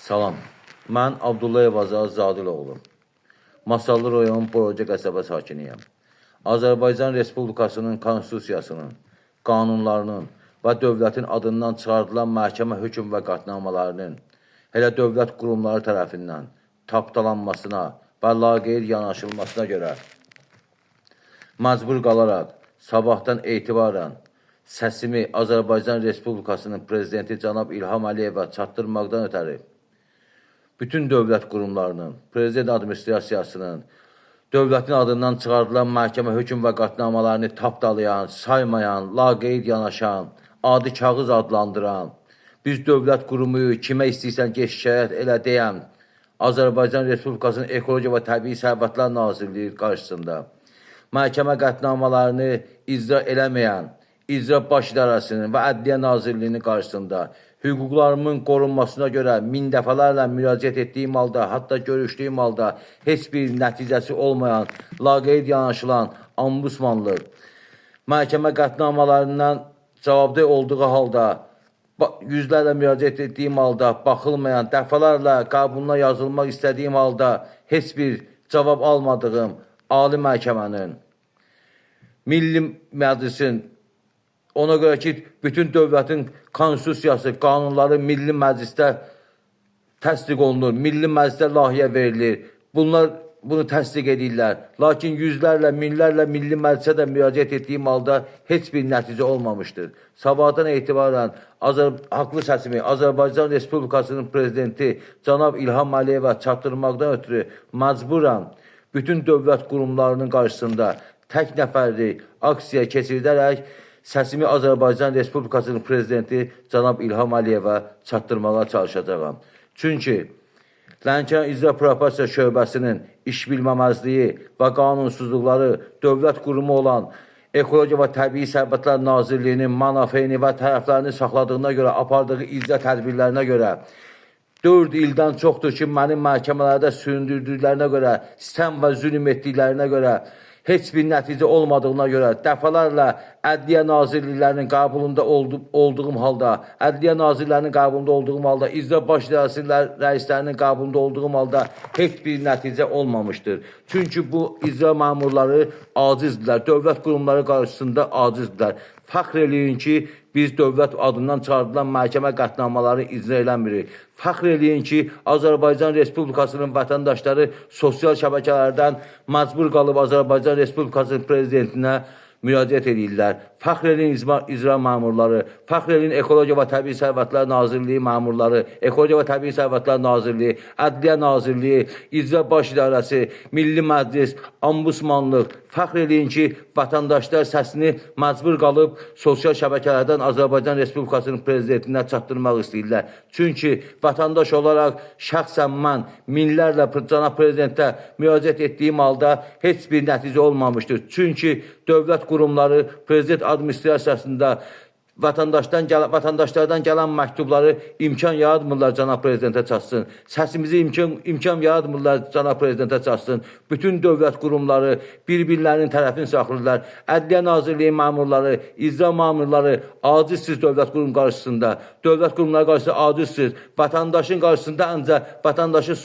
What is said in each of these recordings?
Salam, mən Abdullayev Azad Zadiloğlu. Masallı rayon Boroca qəsəbə sakiniyəm. Azərbaycan Respublikasının Konstitusiyasının, qanunlarının və dövlətin adından çıxardılan məhkəmə hökm və qətnamalarının elə dövlət qurumları tərəfindən tapdalanmasına və laqeyd yanaşılmasına görə məcbur qalaraq sabahdan etibarən səsimi Azərbaycan Respublikasının Prezidenti cənab İlham Əliyevə çatdırmaqdan ötəri bütün dövlət qurumlarının, Prezident Administrasiyasının, dövlətin adından çıxardılan məhkəmə hökm və qətnamalarını tapdalayan, saymayan, laqeyd yanaşan, adi kağız adlandıran, biz dövlət qurumuyuq, kimə istəyirsən ki, şikayət elə deyən Azərbaycan Respublikasının Ekologiya və Təbii Sərvətlər Nazirliyi qarşısında məhkəmə qətnamalarını icra eləməyən İcra Baş İdarəsinin və Ədliyyə Nazirliyinin qarşısında hüquqlarımın qorunmasına görə min dəfələrlə müraciət etdiyim halda, hətta görüşdüyüm halda heç bir nəticəsi olmayan, laqeyd yanaşılan ombudsmanlıq, məhkəmə qətnamalarından cavabdeh olduğu halda, yüzlərlə müraciət etdiyim halda, baxılmayan, dəfələrlə qəbuluna yazılmaq istədiyim halda heç bir cavab almadığım Ali Məhkəmənin, Milli Məclisin, ona görə ki, bütün dövlətin konstitusiyası, qanunları Milli Məclisdə təsdiq olunur, Milli Məclisdə layihə verilir. Bunlar bunu təsdiq edirlər. Lakin yüzlərlə, minlərlə Milli Məclisə də müraciət etdiyim halda heç bir nəticə olmamışdır. Sabahdan etibarən haqlı səsimi Azərbaycan Respublikasının Prezidenti cənab İlham Əliyevə çatdırmaqdan ötürü məcburam bütün dövlət qurumlarının qarşısında tək nəfərli aksiya keçirdərək səsimi Azərbaycan Respublikasının Prezidenti cənab İlham Əliyevə çatdırmağa çalışacağam. Çünki Lənkəran İcra Prokurorluq şöbəsinin işbilməməzliyi və qanunsuzluqları dövlət qurumu olan Ekologiya və Təbii Sərvətlər Nazirliyinin manafeyini və tərəflərini saxladığına görə, apardığı icra tədbirlərinə görə 4 ildən çoxdur ki, mənim məhkəmələrdə süründürdüklərinə görə, sistem və zülm etdiklərinə görə, heç bir nəticə olmadığına görə, dəfələrlə Ədliyyə Nazirliklərinin qəbulunda olduğum halda, Ədliyyə Nazirlərinin qəbulunda olduğum halda, İcra Baş İdarəsinin rəislərinin qəbulunda olduğum halda heç bir nəticə olmamışdır. Çünki bu icra məmurları acizdirlər, dövlət qurumları qarşısında acizdirlər. Fəxr eləyin ki, biz dövlət adından çıxardılan məhkəmə qətnamaları icra eləmirik. Fəxr eləyin ki, Azərbaycan Respublikasının vətəndaşları sosial şəbəkələrdən məcbur qalıb Azərbaycan Respublikasının Prezidentinə müraciət edirlər. Fəxr eləyin icra məmurları, fəxr eləyin Ekologiya və Təbii Sərvətlər Nazirliyi məmurları, Ekologiya və Təbii Sərvətlər Nazirliyi, Ədliyyə Nazirliyi, İcra Baş İdarəsi, Milli Məclis, Ombudsmanlıq. Fəxr eləyin ki, vətəndaşlar səsini məcbur qalıb sosial şəbəkələrdən Azərbaycan Respublikasının Prezidentinə çatdırmaq istəyirlər. Çünki vətəndaş olaraq şəxsən mən minlərlə cənab Prezidentə müraciət etdiyim halda heç bir nəticə olmamışdır. Çünki dövlət qurumları Prezident Administrasiyasında vətəndaşlardan gələn məktubları imkan yaratmırlar cənab Prezidentə çatsın. Səsimizi imkan yaratmırlar cənab Prezidentə çatsın. Bütün dövlət qurumları bir-birlərinin tərəfini saxlayırlar. Ədliyyə Nazirliyi məmurları, icra məmurları acizsiz dövlət qurum qarşısında. Dövlət qurumları qarşısında acizsiz. Vətəndaşın qarşısında ancaq vətəndaşı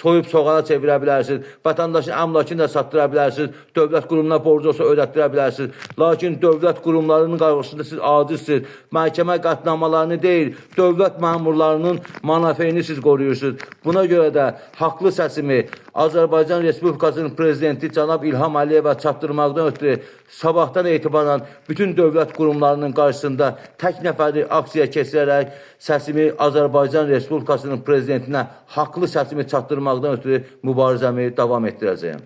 soyub soğana çevirə bilərsiniz. Vətəndaşın əmlakını da satdıra bilərsiniz. Dövlət qurumuna borcu olsa ödətdirə bilərsiniz. Lakin dövlət qurumlarının qarşısında siz acizsiz. Məhkəmə qətnamalarını deyil, dövlət məmurlarının manafeyini siz qoruyursunuz. Buna görə də haqlı səsimi Azərbaycan Respublikasının Prezidenti cənab İlham Əliyevə çatdırmaqdan ötürü sabahdan etibarən bütün dövlət qurumlarının qarşısında tək nəfərli aksiya keçirərək səsimi Azərbaycan Respublikasının Prezidentinə haqlı səsimi çatdırmaqdan ötürü mübarizəmi davam etdirəcəyəm.